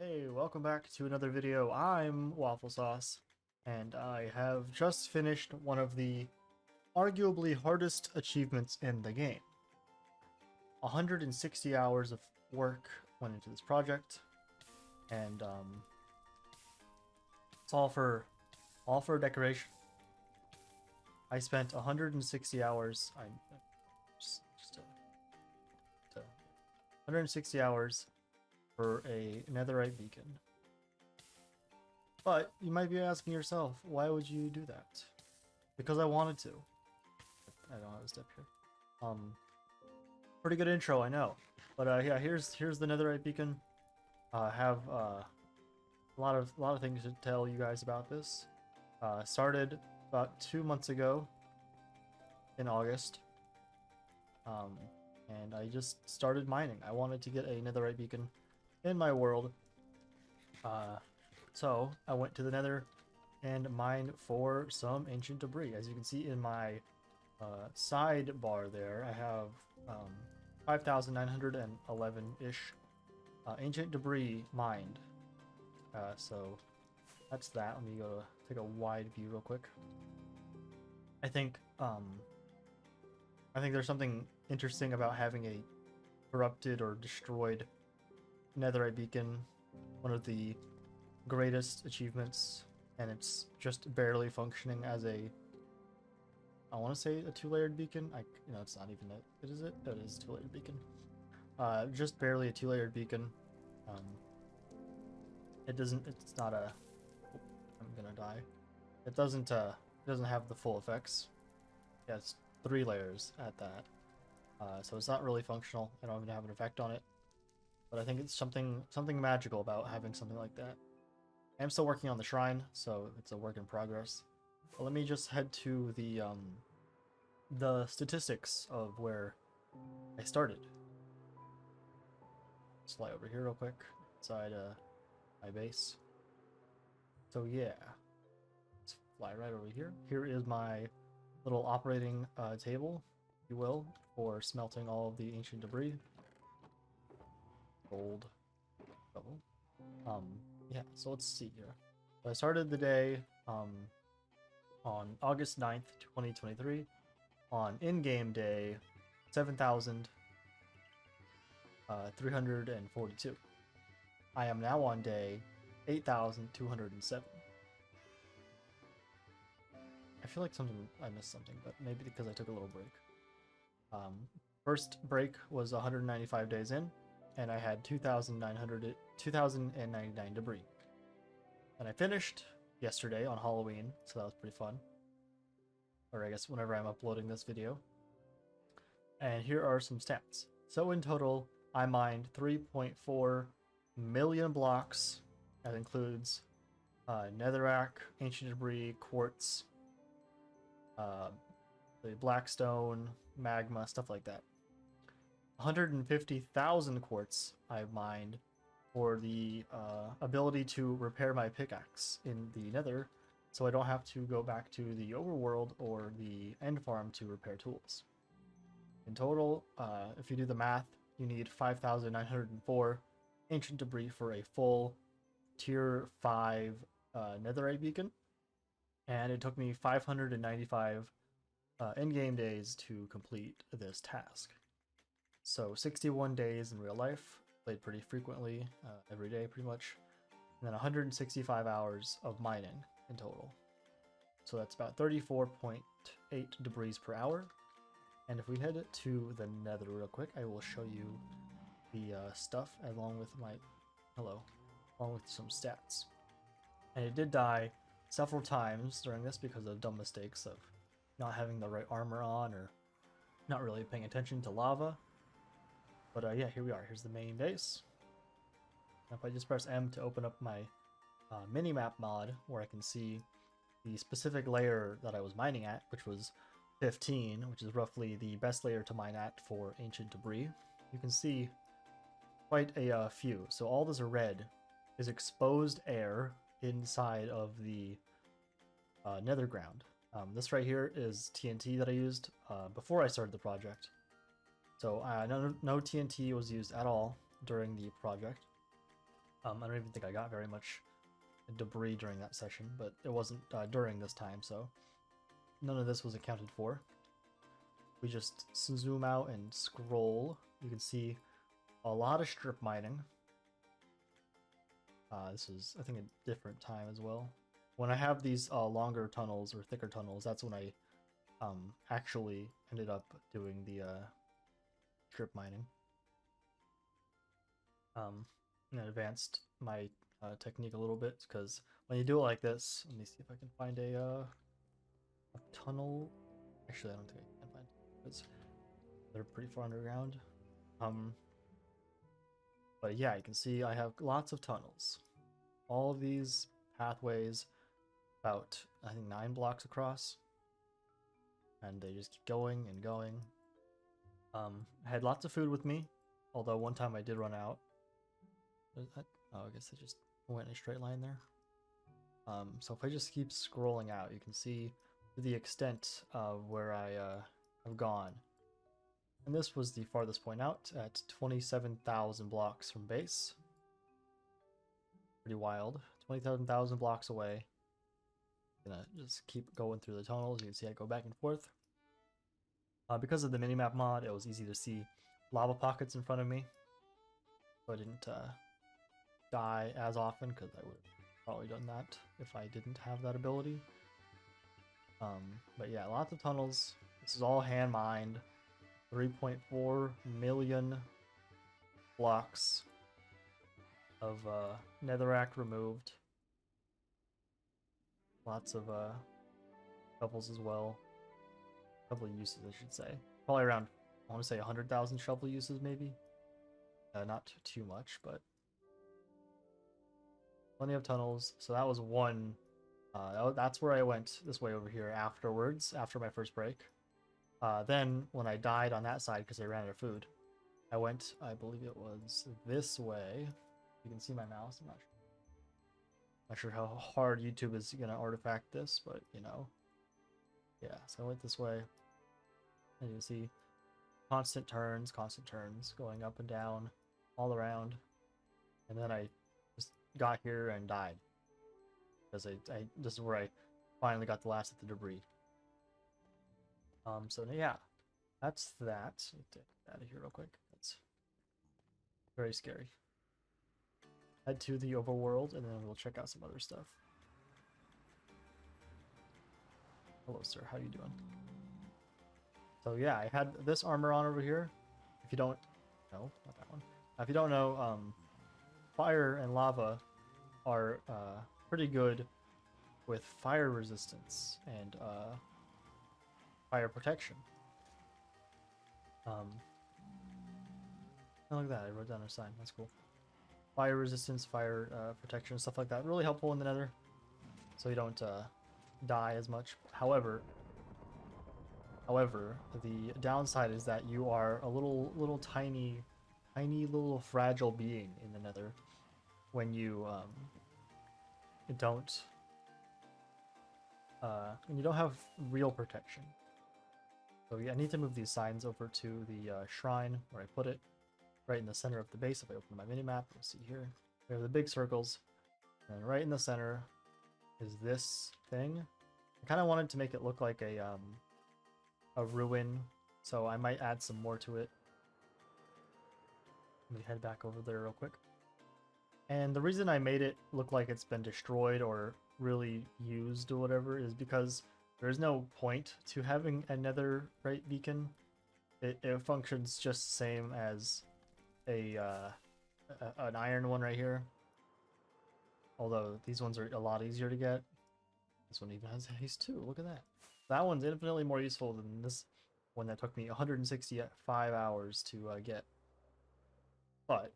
Hey, welcome back to another video. I'm Waffle Sauce, and I have just finished one of the arguably hardest achievements in the game. 160 hours of work went into this project, and it's all for decoration. I spent 160 hours. Just 160 hours for a Netherite beacon. But you might be asking yourself, why would you do that? Because I wanted to. I don't have a step here. Pretty good intro, I know. But yeah, here's the Netherite beacon. I have a lot of things to tell you guys about this. Started about 2 months ago in August. And I just started mining. I wanted to get a Netherite beacon in my world. So I went to the Nether and mined for some ancient debris. As you can see in my sidebar there, I have 5,911-ish ancient debris mined. So that's that. Let me go take a wide view real quick. I think there's something interesting about having a corrupted or destroyed Netherite beacon, one of the greatest achievements, and it's just barely functioning as a, I want to say a two-layered beacon. It's not even it. Is it? It is a two-layered beacon. Just barely a two-layered beacon. It's not a, I'm gonna die. It doesn't have the full effects. Yeah, it's 3 layers at that. So it's not really functional. I don't even have an effect on it. But I think it's something magical about having something like that. I'm still working on the shrine, so it's a work in progress. But let me just head to the statistics of where I started. Let's fly over here real quick, inside my base. So yeah, let's fly right over here. Here is my little operating table, if you will, for smelting all of the ancient debris. Gold, double. Yeah, so let's see here. So I started the day on August 9th, 2023, on in-game day 7,342. I am now on day 8,207. I feel like I missed something, but maybe because I took a little break. First break was 195 days in, and I had 2,099 debris. And I finished yesterday on Halloween, so that was pretty fun. Or I guess whenever I'm uploading this video. And here are some stats. So in total, I mined 3.4 million blocks. That includes netherrack, ancient debris, quartz, the blackstone, magma, stuff like that. 150,000 quartz I mined for the ability to repair my pickaxe in the nether, so I don't have to go back to the overworld or the end farm to repair tools. In total, if you do the math, you need 5,904 ancient debris for a full tier 5 netherite beacon, and it took me 595 in-game days to complete this task. So 61 days in real life, played pretty frequently, every day pretty much, and then 165 hours of mining in total. So that's about 34.8 debris per hour. And if we head to the nether real quick, I will show you the stuff along with along with some stats. And it did die several times during this because of dumb mistakes of not having the right armor on or not really paying attention to lava. But yeah, here we are. Here's the main base. Now if I just press M to open up my minimap mod, where I can see the specific layer that I was mining at, which was 15, which is roughly the best layer to mine at for ancient debris, you can see quite a few. So all this red is exposed air inside of the nether ground. This right here is TNT that I used before I started the project. So no TNT was used at all during the project. I don't even think I got very much debris during that session, but it wasn't during this time, so none of this was accounted for. We just zoom out and scroll. You can see a lot of strip mining. This is, I think, a different time as well. When I have these longer tunnels or thicker tunnels, that's when I actually ended up doing the strip mining. And I advanced my technique a little bit, because when you do it like this, let me see if I can find a tunnel. Actually, I don't think I can find it, because they're pretty far underground. But yeah, you can see I have lots of tunnels. All of these pathways, about, I think, 9 blocks across. And they just keep going and going. I had lots of food with me, although one time I did run out. Oh, I guess I just went in a straight line there. So if I just keep scrolling out, you can see the extent of where I have gone. And this was the farthest point out at 27,000 blocks from base. Pretty wild. 27,000 blocks away. Gonna just keep going through the tunnels. You can see I go back and forth. Because of the minimap mod, it was easy to see lava pockets in front of me. So I didn't die as often, because I would have probably done that if I didn't have that ability. But yeah, lots of tunnels. This is all hand mined. 3.4 million blocks of netherrack removed. Lots of shovels as well. Shovel uses, I should say. Probably around, I want to say 100,000 shovel uses, maybe. Not too much, but plenty of tunnels. So that was one. That's where I went this way over here afterwards, after my first break. Then, when I died on that side because I ran out of food, I went, I believe it was this way. You can see my mouse. I'm not sure how hard YouTube is going to artifact this, but, you know. Yeah, so I went this way. And you can see constant turns, going up and down, all around. And then I just got here and died. Because this is where I finally got the last of the debris. So yeah, that's that. Let me take that out of here real quick. That's very scary. Head to the overworld, and then we'll check out some other stuff. Hello, sir. How you doing? So yeah, I had this armor on over here. If you don't know, not that one. If you don't know, fire and lava are pretty good with fire resistance and fire protection. Oh, look at that, I wrote down a sign. That's cool. Fire resistance, fire protection, stuff like that. Really helpful in the nether, so you don't die as much. However, the downside is that you are a little tiny little fragile being in the nether when you don't have real protection. So yeah, I need to move these signs over to the shrine where I put it, right in the center of the base. If I open my minimap, you'll see here we have the big circles, and right in the center is this thing. I kind of wanted to make it look like a ruin, so I might add some more to it. Let me head back over there real quick. And the reason I made it look like it's been destroyed or really used or whatever is because there's no point to having a netherite beacon. It functions just the same as an iron one right here. Although these ones are a lot easier to get. This one even has haste too. Look at that. That one's infinitely more useful than this one that took me 165 hours to get. But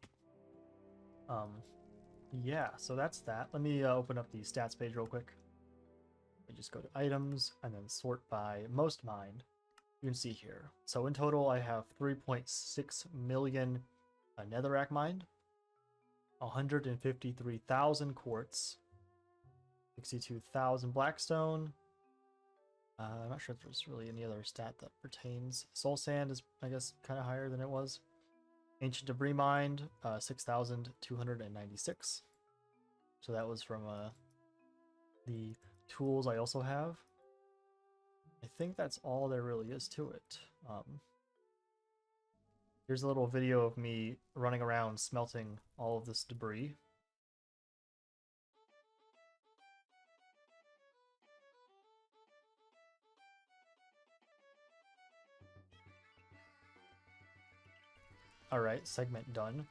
yeah, so that's that. Let me open up the stats page real quick. We just go to items and then sort by most mined. You can see here. So in total, I have 3.6 million netherrack mined, 153,000 quartz, 62,000 blackstone. I'm not sure if there's really any other stat that pertains. Soul sand is, I guess, kind of higher than it was. Ancient debris mined, 6,296. So that was from the tools I also have. I think that's all there really is to it. Here's a little video of me running around smelting all of this debris. Alright, segment done.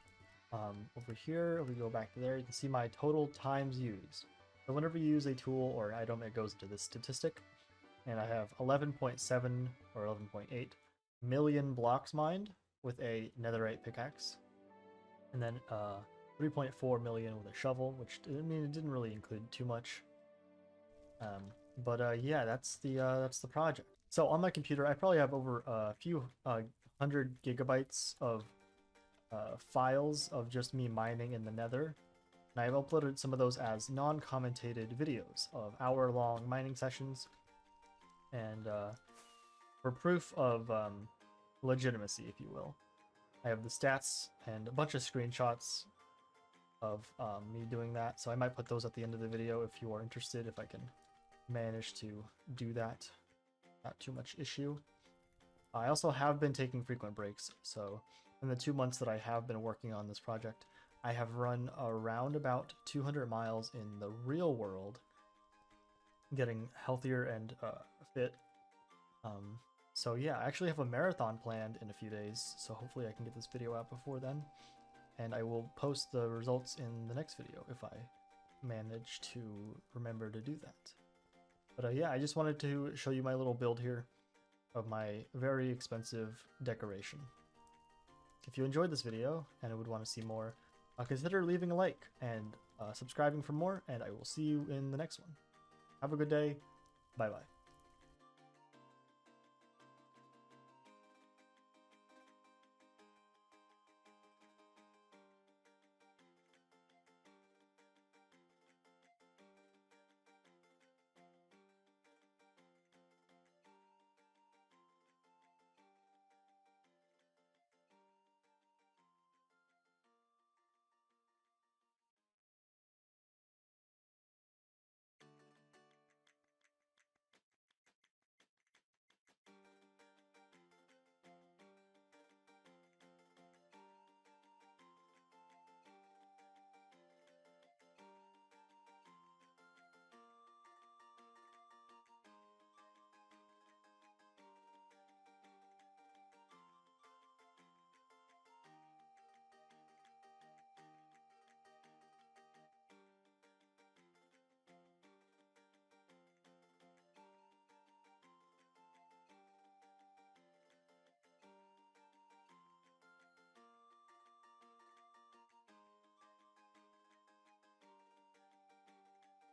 Over here, if we go back to there, you can see my total times used. So whenever you use a tool or an item, it goes into this statistic. And I have 11.7 or 11.8 million blocks mined with a netherite pickaxe. And then 3.4 million with a shovel, which, I mean, it didn't really include too much. Yeah, that's the project. So on my computer, I probably have over a few 100 gigabytes of files of just me mining in the nether. And I've uploaded some of those as non-commentated videos of hour-long mining sessions. And for proof of legitimacy, if you will, I have the stats and a bunch of screenshots of me doing that. So I might put those at the end of the video if you are interested, if I can manage to do that. Not too much issue. I also have been taking frequent breaks, so in the 2 months that I have been working on this project, I have run around about 200 miles in the real world, getting healthier and fit. So yeah, I actually have a marathon planned in a few days, so hopefully I can get this video out before then. And I will post the results in the next video if I manage to remember to do that. But yeah, I just wanted to show you my little build here of my very expensive decoration. If you enjoyed this video and would want to see more, consider leaving a like and subscribing for more, and I will see you in the next one. Have a good day. Bye-bye.